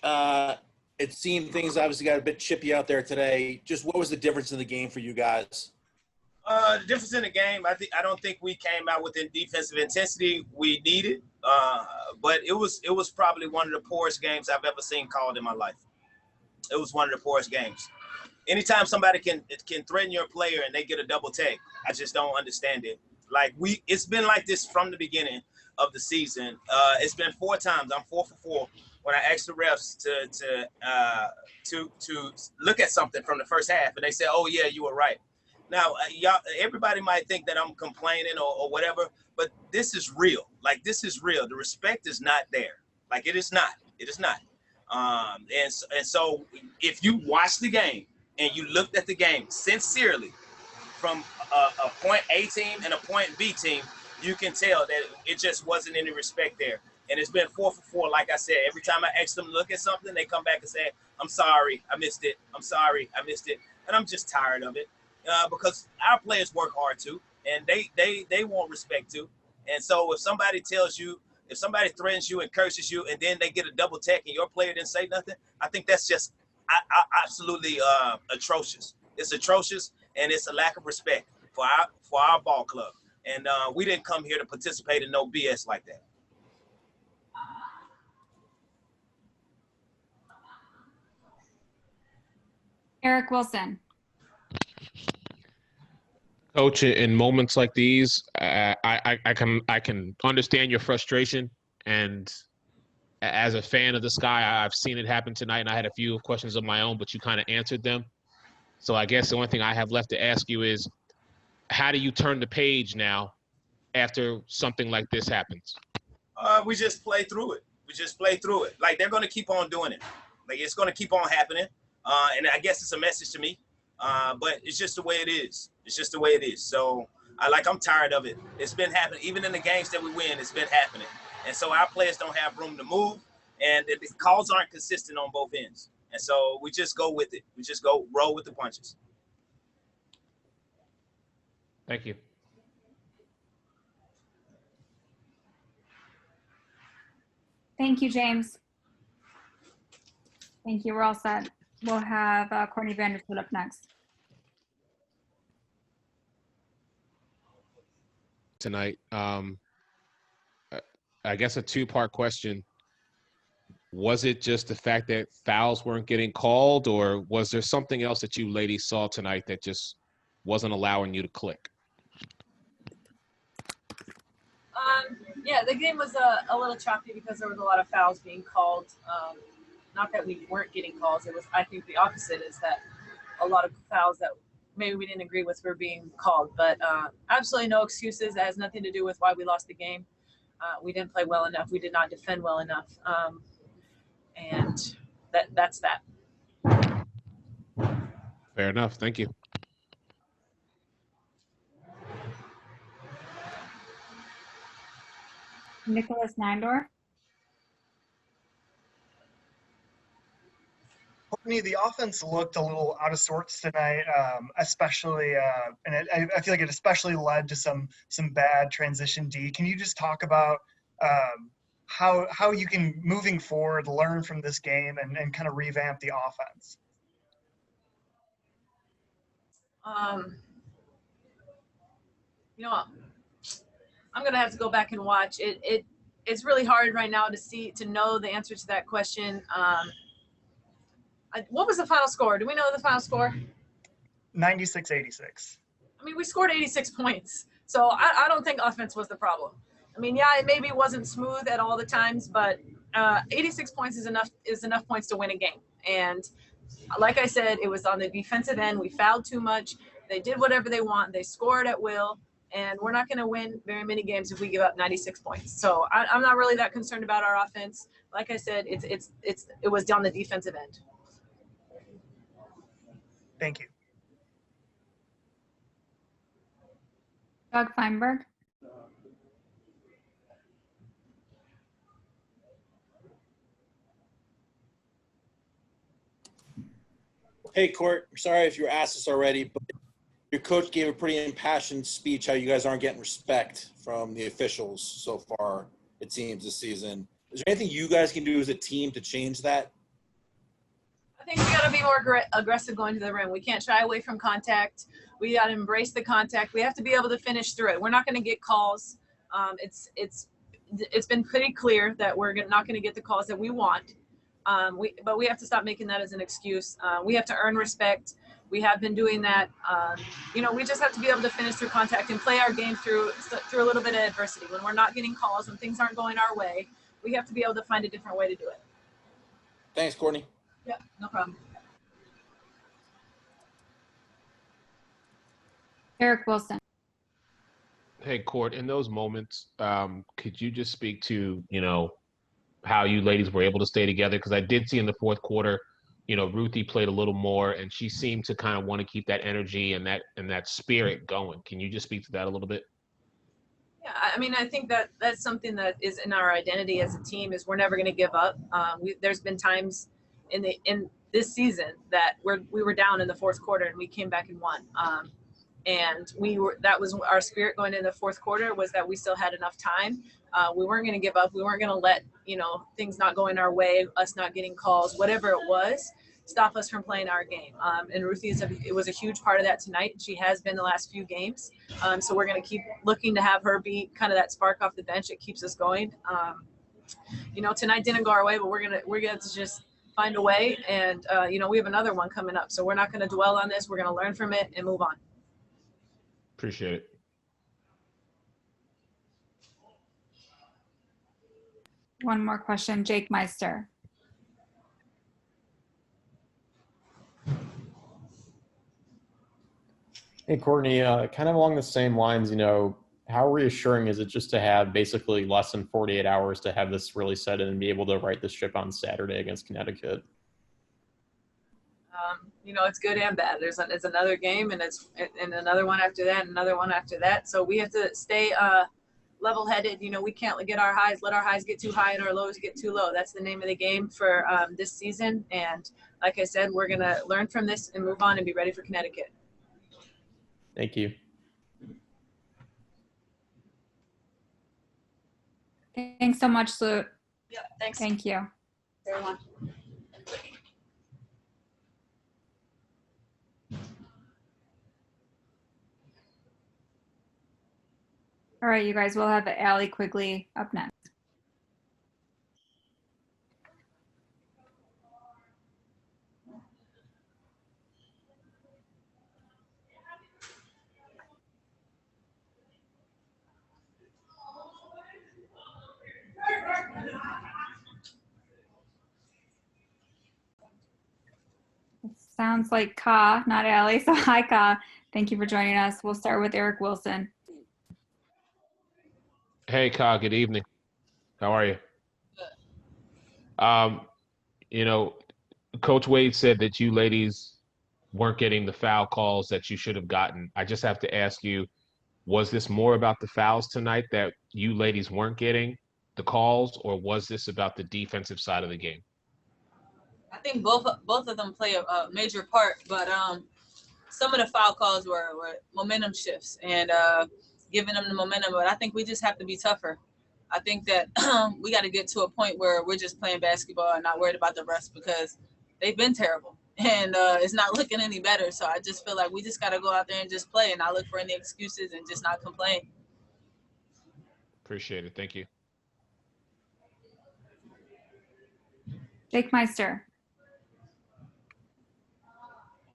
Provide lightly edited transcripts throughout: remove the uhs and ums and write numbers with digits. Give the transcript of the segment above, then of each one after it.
It seemed things obviously got a bit chippy out there today. Just what was the difference in the game for you guys? The difference in the game, I don't think we came out with the defensive intensity we needed. But it was probably one of the poorest games I've ever seen called in my life. It was one of the poorest games. Anytime somebody can threaten your player and they get a double take, I just don't understand it. It's been like this from the beginning of the season. It's been 4 times. I'm 4 for 4 when I asked the refs to look at something from the first half, and they said, "Oh yeah, you were right." Now, everybody might think that I'm complaining or whatever, but this is real. This is real. The respect is not there. It is not. It is not. And so if you watch the game and you looked at the game sincerely from a point A team and a point B team, you can tell that it just wasn't any respect there. And it's been 4 for 4, like I said. Every time I ask them to look at something, they come back and say, "I'm sorry, I missed it. I'm sorry, I missed it." And I'm just tired of it because our players work hard too, and they want respect too. And so if somebody threatens you and curses you, and then they get a double tech and your player didn't say nothing, I think that's just absolutely atrocious. It's atrocious, and it's a lack of respect for our ball club. And we didn't come here to participate in no BS like that. Eric Wilson. Coach, in moments like these, I can understand your frustration, and as a fan of the Sky, I've seen it happen tonight, and I had a few questions of my own, but you kind of answered them. So I guess the only thing I have left to ask you is, how do you turn the page now after something like this happens? We just play through it. They're going to keep on doing it. It's going to keep on happening. And I guess it's a message to me. But it's just the way it is. It's just the way it is. So I'm tired of it. It's been happening. Even in the games that we win, it's been happening. And so our players don't have room to move, and the calls aren't consistent on both ends. And so we just go with it. We just go roll with the punches. Thank you. Thank you, James. Thank you. We're all set. We'll have Courtney Vandersloot up next. Tonight, I guess a 2-part question. Was it just the fact that fouls weren't getting called, or was there something else that you ladies saw tonight that just wasn't allowing you to click? Yeah, the game was a little choppy because there was a lot of fouls being called. Not that we weren't getting calls. I think the opposite is that a lot of fouls that maybe we didn't agree with were being called. But absolutely no excuses. That has nothing to do with why we lost the game. We didn't play well enough. We did not defend well enough. And that's that. Fair enough. Thank you. Nicholas Nandor. Courtney, the offense looked a little out of sorts tonight, especially, and I feel like it especially led to some bad transition D. Can you just talk about how you can, moving forward, learn from this game and kind of revamp the offense? I'm gonna have to go back and watch it. It's really hard right now to know the answer to that question. What was the final score? Do we know the final score? 96-86. I mean, we scored 86 points. So I don't think offense was the problem. I mean, yeah, it maybe wasn't smooth at all the times, but 86 points is enough points to win a game. And like I said, it was on the defensive end. We fouled too much. They did whatever they want. They scored at will. And we're not going to win very many games if we give up 96 points. So I'm not really that concerned about our offense. Like I said, it was on the defensive end. Thank you. Doug Feinberg. Hey, Court, I'm sorry if you were asked this already, but your coach gave a pretty impassioned speech how you guys aren't getting respect from the officials so far, it seems, this season. Is there anything you guys can do as a team to change that? I think we got to be more aggressive going to the rim. We can't shy away from contact. We got to embrace the contact. We have to be able to finish through it. We're not going to get calls. It's been pretty clear that we're not going to get the calls that we want. But we have to stop making that as an excuse. We have to earn respect. We have been doing that. We just have to be able to finish through contact and play our game through a little bit of adversity. When we're not getting calls, when things aren't going our way, we have to be able to find a different way to do it. Thanks, Courtney. Yeah, no problem. Eric Wilson. Hey, Court, in those moments, could you just speak to, how you ladies were able to stay together? Because I did see in the fourth quarter, Ruthie played a little more, and she seemed to kind of want to keep that energy and that spirit going. Can you just speak to that a little bit? Yeah, I mean, I think that's something that is in our identity as a team is we're never going to give up. There's been times in this season that we were down in the fourth quarter and we came back and won. And that was our spirit going into the fourth quarter, was that we still had enough time. We weren't going to give up. We weren't going to let, things not going our way, us not getting calls, whatever it was, stop us from playing our game. And Ruthie it was a huge part of that tonight. She has been the last few games. So we're going to keep looking to have her be kind of that spark off the bench. It keeps us going. Tonight didn't go our way, but we're going to just find a way. And, we have another one coming up. So we're not going to dwell on this. We're going to learn from it and move on. Appreciate it. One more question, Jake Meister. Hey, Courtney, kind of along the same lines, how reassuring is it just to have basically less than 48 hours to have this really set in and be able to right this ship on Saturday against Connecticut? It's good and bad. It's another game, and and another one after that, and another one after that. So we have to stay level-headed. We can't let our highs get too high and our lows get too low. That's the name of the game for this season. And like I said, we're going to learn from this and move on and be ready for Connecticut. Thank you. Thanks so much, Sloot. Yeah, thanks. Thank you. Everyone. All right, you guys, we'll have Allie Quigley up next. It sounds like Ka, not Allie. So hi, Ka. Thank you for joining us. We'll start with Eric Wilson. Hey, Ka, good evening. How are you? Coach Wade said that you ladies weren't getting the foul calls that you should have gotten. I just have to ask you, was this more about the fouls tonight that you ladies weren't getting the calls, or was this about the defensive side of the game? I think both of them play a major part, but some of the foul calls were momentum shifts and giving them the momentum. But I think we just have to be tougher. I think that we got to get to a point where we're just playing basketball and not worried about the rest, because they've been terrible and it's not looking any better. So I just feel like we just got to go out there and just play and not look for any excuses and just not complain. Appreciate it. Thank you. Jake Meister.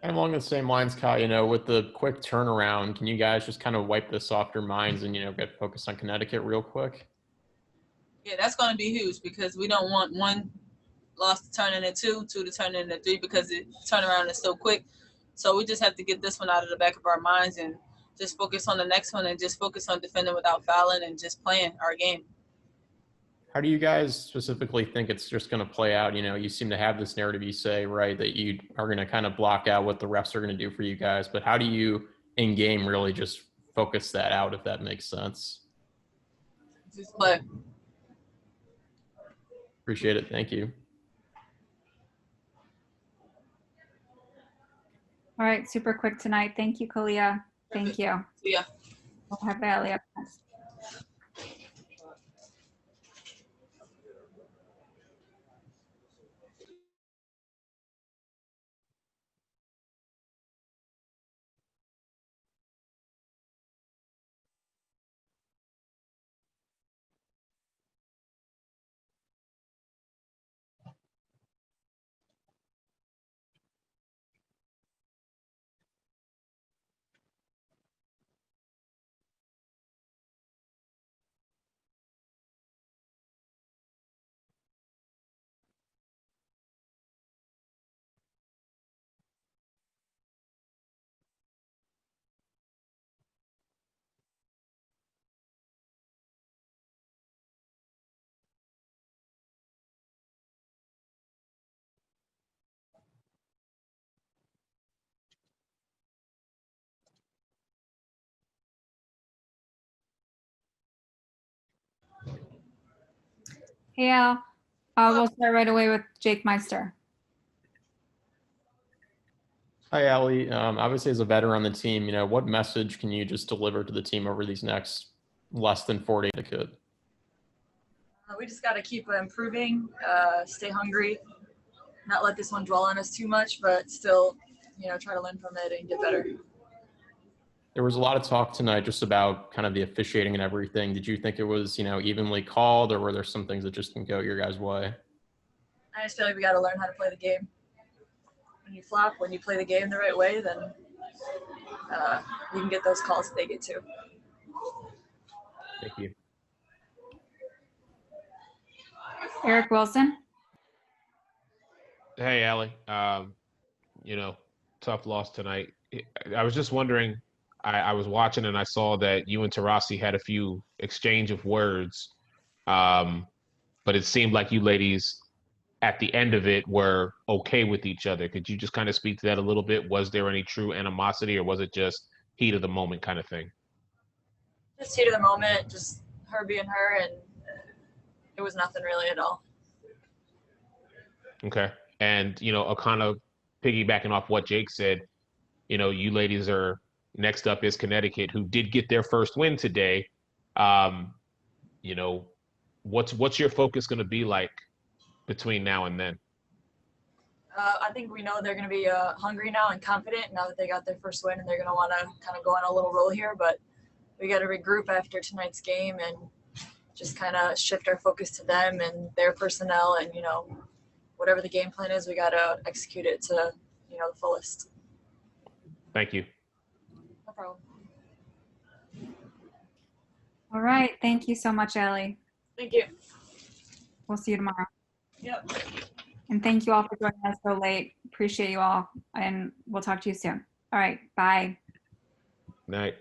And along the same lines, Kyle, with the quick turnaround, can you guys just kind of wipe this off your minds and, get focused on Connecticut real quick? Yeah, that's going to be huge, because we don't want one loss to turn into two to turn into three, because the turnaround is so quick. So we just have to get this one out of the back of our minds and just focus on the next one and just focus on defending without fouling and just playing our game. How do you guys specifically think it's just going to play out? You seem to have this narrative, you say, right, that you are going to kind of block out what the refs are going to do for you guys. But how do you, in game, really just focus that out, if that makes sense? Just play. Appreciate it. Thank you. All right, super quick tonight. Thank you, Kahleah. Thank you. Yeah. We'll have Allie up next. Hey, Al. We'll start right away with Jake Meister. Hi, Allie. Obviously, as a veteran on the team, what message can you just deliver to the team over these next less than 40 if you could? We just got to keep improving, stay hungry, not let this one dwell on us too much, but still, try to learn from it and get better. There was a lot of talk tonight just about kind of the officiating and everything. Did you think it was, evenly called, or were there some things that just didn't go your guys' way? I just feel like we got to learn how to play the game. When you play the game the right way, then you can get those calls that they get to. Thank you. Eric Wilson. Hey, Allie. Tough loss tonight. I was just wondering, I was watching and I saw that you and Tarasi had a few exchange of words, but it seemed like you ladies at the end of it were okay with each other. Could you just kind of speak to that a little bit? Was there any true animosity, or was it just heat of the moment kind of thing? Just heat of the moment, just her being her, and it was nothing really at all. Okay. And, kind of piggybacking off what Jake said, you ladies are next up is Connecticut, who did get their first win today. What's your focus going to be like between now and then? I think we know they're going to be hungry now and confident now that they got their first win, and they're going to want to kind of go on a little roll here. But we got to regroup after tonight's game and just kind of shift our focus to them and their personnel, and whatever the game plan is, we got to execute it to the fullest. Thank you. No problem. All right. Thank you so much, Allie. Thank you. We'll see you tomorrow. Yep. And thank you all for joining us so late. Appreciate you all. And we'll talk to you soon. All right. Bye. Night.